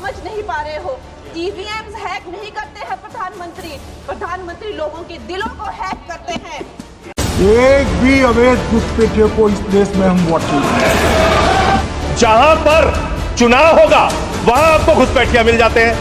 समझ नहीं पा रहे हो। ईवीएम हैक नहीं करते हैं प्रधानमंत्री लोगों के दिलों को हैक करते हैं। एक भी अवैध घुसपैठियों को इस देश में हम वोट नहीं। जहां पर चुनाव होगा वहां आपको घुसपैठिया मिल जाते हैं,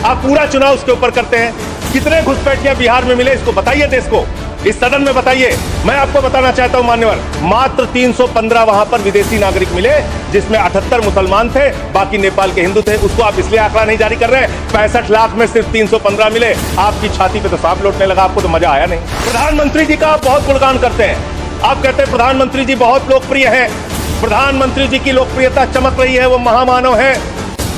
आप पूरा चुनाव उसके ऊपर करते हैं। कितने घुसपैठिया बिहार में मिले इसको बताइए, देश को, इस सदन में बताइए। मैं आपको बताना चाहता हूं मान्यवर, मात्र 315 वहां पर विदेशी नागरिक मिले, जिसमें 78 मुसलमान थे, बाकी नेपाल के हिंदू थे। उसको आप इसलिए आंकड़ा नहीं जारी कर रहे हैं। 65 लाख में सिर्फ 315 मिले, आपकी छाती पे तो सांप लौटने लगा, आपको तो मजा आया नहीं। प्रधानमंत्री जी का आप बहुत गुणगान करते हैं, आप कहते हैं प्रधानमंत्री जी बहुत लोकप्रिय हैं, प्रधानमंत्री जी की लोकप्रियता चमक रही है, वो महामानव है,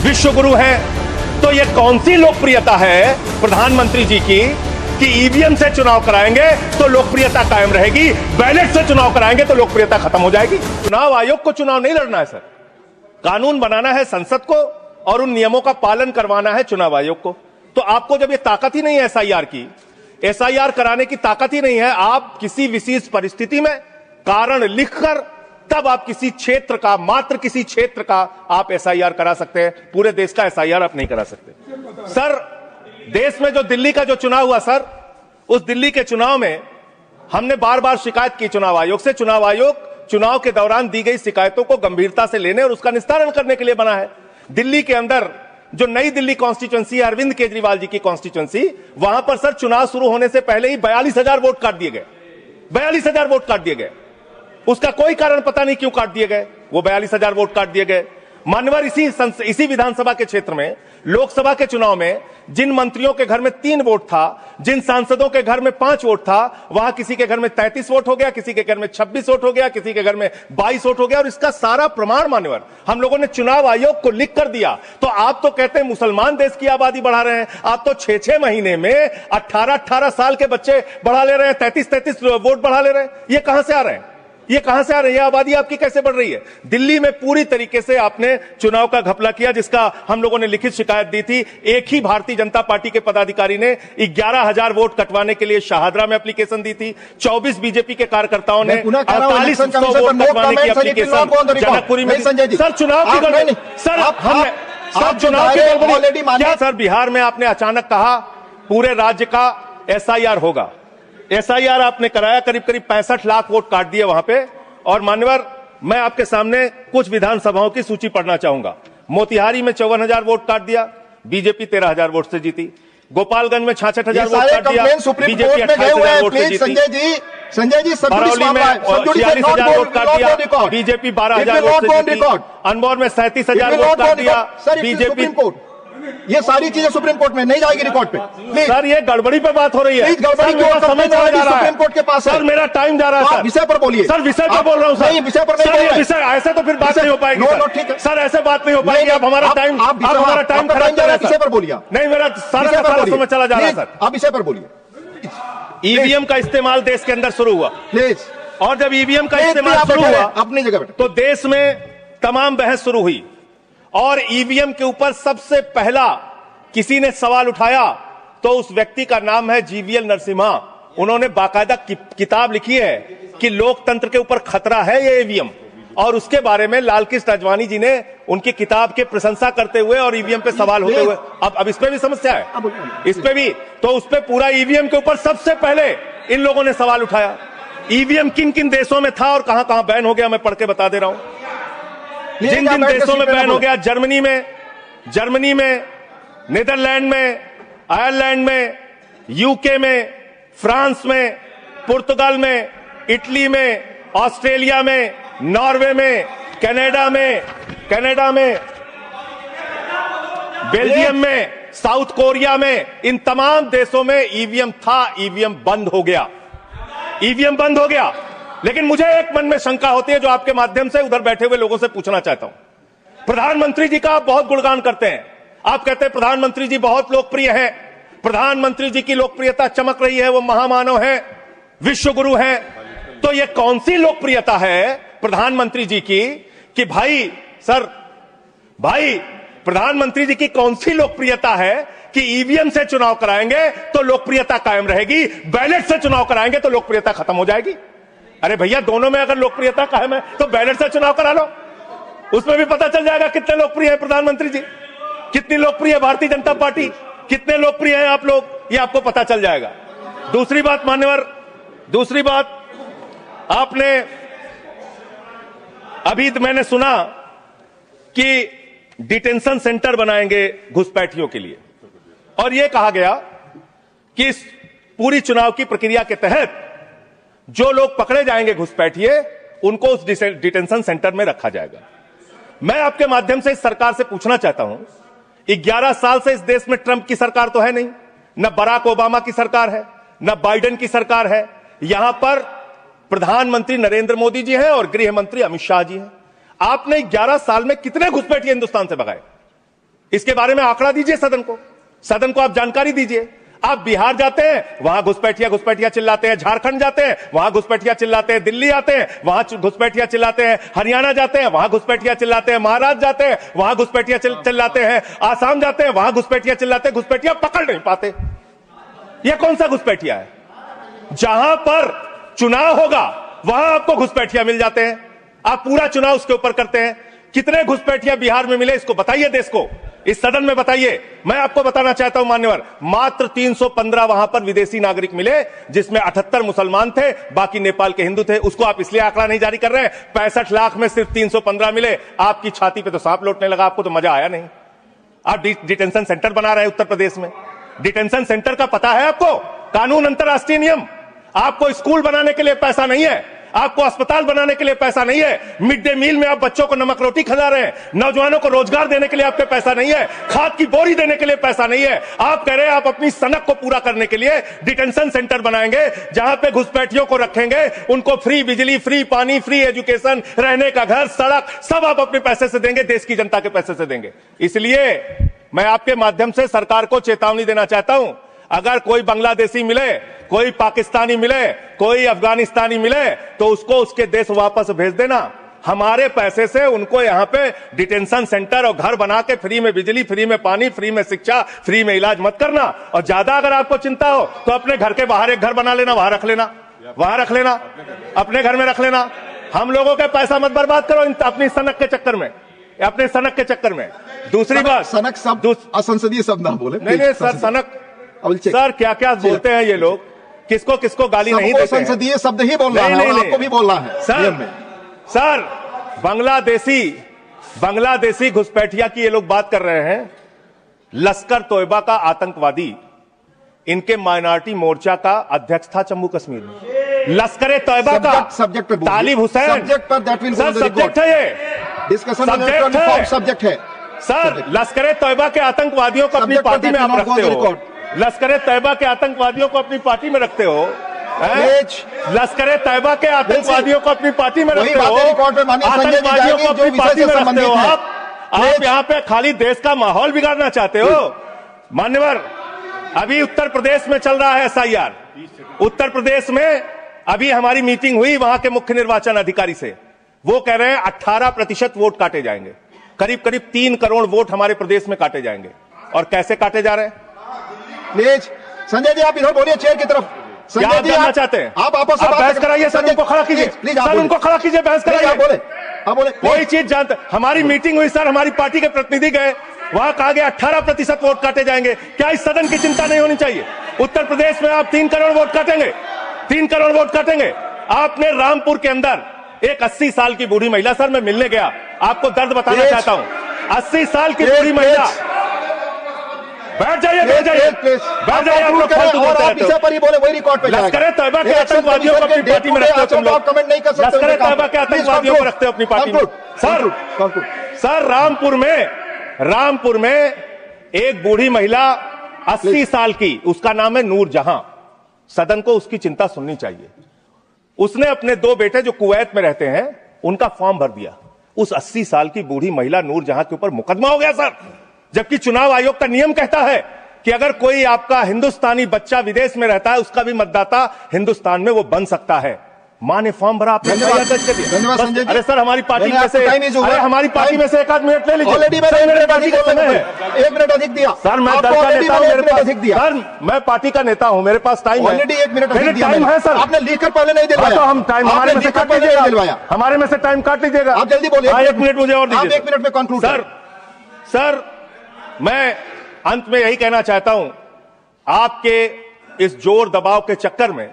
विश्व गुरु है। तो ये कौन सी लोकप्रियता है प्रधानमंत्री जी की कि ईवीएम से चुनाव कराएंगे तो लोकप्रियता कायम रहेगी, बैलेट से चुनाव कराएंगे तो लोकप्रियता खत्म हो जाएगी। चुनाव आयोग को चुनाव नहीं लड़ना है सर, कानून बनाना है संसद को और उन नियमों का पालन करवाना है चुनाव आयोग को। तो आपको जब ये ताकत ही नहीं है एसआईआर की, एसआईआर कराने की ताकत ही नहीं है, आप किसी विशेष परिस्थिति में कारण लिखकर तब आप किसी क्षेत्र का, मात्र किसी क्षेत्र का आप एसआईआर करा सकते हैं, पूरे देश का एसआईआर आप नहीं करा सकते। सर देश में जो दिल्ली का जो चुनाव हुआ सर, उस दिल्ली के चुनाव में हमने बार बार शिकायत की चुनाव आयोग से। चुनाव आयोग चुनाव के दौरान दी गई शिकायतों को गंभीरता से लेने और उसका निस्तारण करने के लिए बना है। दिल्ली के अंदर जो नई दिल्ली कॉन्स्टिट्यूएंसी, अरविंद केजरीवाल जी की कॉन्स्टिट्यूएंसी, वहां पर सर चुनाव शुरू होने से पहले ही 42,000 वोट काट दिए गए। 42,000 वोट काट दिए गए। उसका कोई कारण पता नहीं क्यों काट दिए गए, वो 42,000 वोट काट दिए गए। मान्यवर इसी विधानसभा के क्षेत्र में लोकसभा के चुनाव में जिन मंत्रियों के घर में 3 वोट था, जिन सांसदों के घर में 5 वोट था, वहां किसी के घर में 33 वोट हो गया, किसी के घर में 26 वोट हो गया, किसी के घर में 22 वोट हो गया। और इसका सारा प्रमाण मान्यवर हम लोगों ने चुनाव आयोग को लिख कर दिया। तो आप तो कहते हैं मुसलमान देश की आबादी बढ़ा रहे हैं, आप तो 6-6 महीने में 18-18 साल के बच्चे बढ़ा ले रहे हैं, 33-33 वोट बढ़ा ले रहे हैं। ये कहां से आ रहे हैं, ये कहां से आ रही है, आबादी आपकी कैसे बढ़ रही है? दिल्ली में पूरी तरीके से आपने चुनाव का घपला किया, जिसका हम लोगों ने लिखित शिकायत दी थी। एक ही भारतीय जनता पार्टी के पदाधिकारी ने 11,000 वोट कटवाने के लिए शाहदरा में एप्लीकेशन दी थी। 24 बीजेपी के कार्यकर्ताओं ने 4800 वोट कटवाने की एप्लीकेशन जनकपुरी में। सर चुनाव की गड़बड़ी, सर चुनाव की गड़बड़ी क्या सर? बिहार में आपने अचानक कहा पूरे राज्य का एसआईआर होगा, एसआईआर आपने कराया, करीब 65 लाख वोट काट दिए वहां पे। और मान्यवर मैं आपके सामने कुछ विधानसभाओं की सूची पढ़ना चाहूंगा। मोतिहारी में 54,000 वोट काट दिया, बीजेपी 13,000 वोट से जीती। गोपालगंज में 66,000 वोट काट दिया, बीजेपी 28,000 वोट से जीती। संजय जी बरौली में 46,000 वोट काट दिया, बीजेपी 12,000 वोट से जीती। अनमोल में 37,000 वोट काट दिया, बीजेपी। ये सारी चीजें सुप्रीम कोर्ट में नहीं जाएगी रिकॉर्ड पे। सर ये गड़बड़ी पे बात हो रही है, गड़बड़ी मेरा समय चला जा रहा है, सुप्रीम कोर्ट के पास सर मेरा टाइम जा रहा है। सर विषय पर बोलिए। सर विषय पर बोल रहा हूँ सर। नहीं विषय पर नहीं, विषय ऐसे तो फिर बात नहीं हो पाएगी सर, ऐसे बात नहीं हो पाएगी। आप हमारा टाइम खराब कर रहे हैं। विषय पर बोलिए। नहीं मेरा सारा समय चला जा रहा है सर। आप विषय पर बोलिए। ईवीएम का इस्तेमाल देश के अंदर शुरू हुआ प्लीज, और जब ईवीएम का इस्तेमाल शुरू हुआ अपनी जगह तो देश में तमाम बहस शुरू हुई। और ईवीएम के ऊपर सबसे पहला किसी ने सवाल उठाया तो उस व्यक्ति का नाम है जीवीएल नरसिम्हा। उन्होंने बाकायदा किताब लिखी है कि लोकतंत्र के ऊपर खतरा है ये ईवीएम, और उसके बारे में लाल कृष्ण आडवाणी जी ने उनकी किताब के प्रशंसा करते हुए और ईवीएम पे सवाल होते हुए, अब इस पे भी समस्या है, इस पे भी तो उस पे पूरा ईवीएम के ऊपर सबसे पहले इन लोगों ने सवाल उठाया। ईवीएम किन किन देशों में था और कहां कहां बैन हो गया, मैं पढ़ के बता दे रहा हूं। जिन जिन देशों में बैन हो गया, जर्मनी में, नीदरलैंड में, आयरलैंड में, यूके में, फ्रांस में, पुर्तगाल में, इटली में, ऑस्ट्रेलिया में, नॉर्वे में, कनाडा में, बेल्जियम में, साउथ कोरिया में, इन तमाम देशों में ईवीएम था। ईवीएम बंद हो गया, ईवीएम बंद हो गया। लेकिन मुझे एक मन में शंका होती है जो आपके माध्यम से उधर बैठे हुए लोगों से पूछना चाहता हूं। प्रधानमंत्री जी का आप बहुत गुणगान करते हैं, आप कहते हैं प्रधानमंत्री जी बहुत लोकप्रिय हैं, प्रधानमंत्री जी की लोकप्रियता चमक रही है, वो महामानव हैं, विश्व गुरु हैं। तो ये कौन सी लोकप्रियता है प्रधानमंत्री जी की कि भाई प्रधानमंत्री जी की कौन सी लोकप्रियता है कि ईवीएम से चुनाव कराएंगे तो लोकप्रियता कायम रहेगी, बैलेट से चुनाव कराएंगे तो लोकप्रियता खत्म हो जाएगी? अरे भैया दोनों में अगर लोकप्रियता कायम है तो बैलेट से चुनाव करा लो, उसमें भी पता चल जाएगा कितने लोकप्रिय है प्रधानमंत्री जी। कितनी लोकप्रिय है भारतीय जनता पार्टी, कितने लोकप्रिय हैं आप लोग, ये आपको पता चल जाएगा। दूसरी बात मान्यवर, दूसरी बात, आपने अभी मैंने सुना कि डिटेंशन सेंटर बनाएंगे घुसपैठियों के लिए, और यह कहा गया कि इस पूरी चुनाव की प्रक्रिया के तहत जो लोग पकड़े जाएंगे घुसपैठिए, उनको उस डिटेंशन सेंटर में रखा जाएगा। मैं आपके माध्यम से इस सरकार से पूछना चाहता हूं, 11 साल से इस देश में ट्रंप की सरकार तो है नहीं, न बराक ओबामा की सरकार है, न बाइडेन की सरकार है। यहां पर प्रधानमंत्री नरेंद्र मोदी जी हैं और गृह मंत्री अमित शाह जी हैं। आपने 11 साल में कितने घुसपैठिए हिंदुस्तान से भगाए, इसके बारे में आंकड़ा दीजिए सदन को आप जानकारी दीजिए। आप बिहार जाते हैं, वहां घुसपैठिया चिल्लाते हैं, झारखंड जाते हैं, वहां घुसपैठिया चिल्लाते हैं, दिल्ली आते हैं, वहां घुसपैठिया चिल्लाते हैं, हरियाणा जाते हैं, वहां घुसपैठिया चिल्लाते हैं, महाराष्ट्र जाते हैं, वहां घुसपैठिया चिल्लाते हैं, आसाम जाते हैं, वहां घुसपैठिया चिल्लाते हैं, घुसपैठिया पकड़ नहीं पाते। यह कौन सा घुसपैठिया है? जहां पर चुनाव होगा वहां आपको घुसपैठिया मिल जाते हैं, आप पूरा चुनाव उसके ऊपर करते हैं। कितने घुसपैठिया बिहार में मिले, इसको बताइए देश को, इस सदन में बताइए। मैं आपको बताना चाहता हूं मान्यवर, मात्र 315 वहां पर विदेशी नागरिक मिले, जिसमें 78 मुसलमान थे, बाकी नेपाल के हिंदू थे। उसको आप इसलिए आंकड़ा नहीं जारी कर रहे हैं, 65 लाख में सिर्फ 315 मिले। आपकी छाती पे तो सांप लौटने लगा, आपको तो मजा आया नहीं। आप डिटेंशन सेंटर बना रहे हैं उत्तर प्रदेश में। डिटेंशन सेंटर का पता है आपको? कानून, अंतर्राष्ट्रीय नियम। आपको स्कूल बनाने के लिए पैसा नहीं है, आपको अस्पताल बनाने के लिए पैसा नहीं है, मिड डे मील में आप बच्चों को नमक रोटी खिला रहे हैं, नौजवानों को रोजगार देने के लिए आपके पैसा नहीं है, खाद की बोरी देने के लिए पैसा नहीं है। आप कह रहे हैं आप अपनी सनक को पूरा करने के लिए डिटेंशन सेंटर बनाएंगे, जहां पे घुसपैठियों को रखेंगे, उनको फ्री बिजली, फ्री पानी, फ्री एजुकेशन, रहने का घर, सड़क, सब आप अपने पैसे से देंगे, देश की जनता के पैसे से देंगे। इसलिए मैं आपके माध्यम से सरकार को चेतावनी देना चाहता हूं, अगर कोई बांग्लादेशी मिले, कोई पाकिस्तानी मिले, कोई अफगानिस्तानी मिले, तो उसको उसके देश वापस भेज देना। हमारे पैसे से उनको यहां पे डिटेंशन सेंटर और घर बना के फ्री में बिजली, फ्री में पानी, फ्री में शिक्षा, फ्री में इलाज मत करना। और ज्यादा अगर आपको चिंता हो तो अपने घर के बाहर एक घर बना लेना, वहां रख लेना, वहां रख लेना, अपने घर में रख लेना। हम लोगों का पैसा मत बर्बाद करो अपनी सनक के चक्कर में, अपने सनक के चक्कर में। दूसरी बात, सनक शब्द असंसदीय शब्द ना बोले। नहीं सर, सनक सर क्या क्या बोलते हैं ये लोग, किसको किसको गाली नहीं देते हैं। संसदीय शब्द ही बोलना है और आपको भी बोलना है सर। बांग्लादेशी घुसपैठिया की ये लोग बात कर रहे हैं। लश्कर तोयबा का आतंकवादी इनके माइनॉरिटी मोर्चा का अध्यक्ष था जम्मू कश्मीर में। लश्कर तोयबा का सब्जेक्ट पे तालिब हुसैन सब्जेक्ट पर that will go the subject है, ये डिस्कशन सब्जेक्ट है सर। लश्कर तोयबा के आतंकवादियों को अपनी पार्टी में आप रखते हो, लश्कर तैयबा के आतंकवादियों को अपनी पार्टी में रखते हो, लश्कर तैयबा के आतंकवादियों को अपनी पार्टी में रखते हो, आतंकवादियों को अपनी पार्टी में रखते हो। आप यहाँ पे खाली देश का माहौल बिगाड़ना चाहते हो। मान्यवर, अभी उत्तर प्रदेश में चल रहा है SIR। उत्तर प्रदेश में अभी हमारी मीटिंग हुई वहां के मुख्य निर्वाचन अधिकारी से, वो कह रहे हैं 18% वोट काटे जाएंगे, करीब करीब 3 करोड़ वोट हमारे प्रदेश में काटे जाएंगे। और कैसे काटे जा रहे हैं? प्लीज संजय जी आप इधर बोलिए, चेयर की तरफ। संजय जी आप चाहते हैं, आप आपस में बहस कराइए सर, उनको खड़ा कीजिए, सर उनको खड़ा कीजिए, बहस कराइए। आप बोले कोई चीज जानते। हमारी मीटिंग हुई सर, हमारी पार्टी के प्रतिनिधि गए, वहां कहा गया 18% वोट काटे जाएंगे। क्या इस सदन की चिंता नहीं होनी चाहिए? उत्तर प्रदेश में आप 3 करोड़ वोट काटेंगे, 3 करोड़ वोट काटेंगे। आपने रामपुर के अंदर एक 80 साल की बूढ़ी महिला, सर मैं मिलने गया, आपको दर्द बताना चाहता हूं, 80 साल की बूढ़ी महिला, बैठ जाइए आप लोग फालतू बोलते रहते हो। लश्कर तैयबा के आतंकवादियों को अपनी पार्टी में रखते हो तुम लोग, लश्कर तैयबा के आतंकवादियों को रखते हो अपनी पार्टी में। सर रामपुर में एक बूढ़ी महिला 80 साल की, उसका नाम है नूर जहां। सदन को उसकी चिंता सुननी चाहिए। उसने अपने 2 बेटे जो कुवैत में रहते हैं, उनका फॉर्म भर दिया। उस 80 साल की बूढ़ी महिला नूर जहां के ऊपर मुकदमा हो गया सर, जबकि चुनाव आयोग का नियम कहता है कि अगर कोई आपका हिंदुस्तानी बच्चा विदेश में रहता है, उसका भी मतदाता हिंदुस्तान में वो बन सकता है। मां ने फॉर्म भरा, आपने अरे सर हमारी पार्टी में से, अरे हमारी पार्टी में से 1 आध मिनट ले लीजिए, मेरे पार्टी का समय है। 1 मिनट अधिक दिया सर, मैं दल का नेता हूं, मेरे पास सर मैं पार्टी का नेता हूं, मेरे पास टाइम है, 1 मिनट टाइम है सर। आपने लिखकर पहले नहीं दिलवाया, तो हम टाइम हमारे में से काट लीजिएगा, हमारे में से टाइम काट लीजिएगा। आप जल्दी बोलिए, 1 मिनट मुझे और दीजिए। 1 मिनट में कंक्लूड सर मैं अंत में यही कहना चाहता हूं, आपके इस जोर दबाव के चक्कर में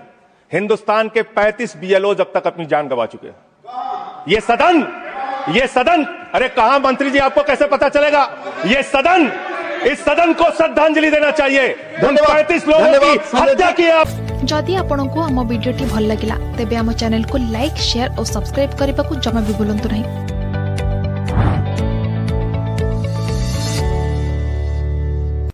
हिंदुस्तान के 35 बीएलओ अब तक अपनी जान गंवा चुके हैं। ये सदन, अरे कहां मंत्री जी, आपको कैसे पता चलेगा? ये सदन, इस सदन को श्रद्धांजलि देना चाहिए। 35 लोगों की हत्या की आप। जदि आपंक आम भिडी भल लगा तेब आम चैनल को लाइक, शेयर और सब्सक्राइब करने को जमा भी भूलु नहीं।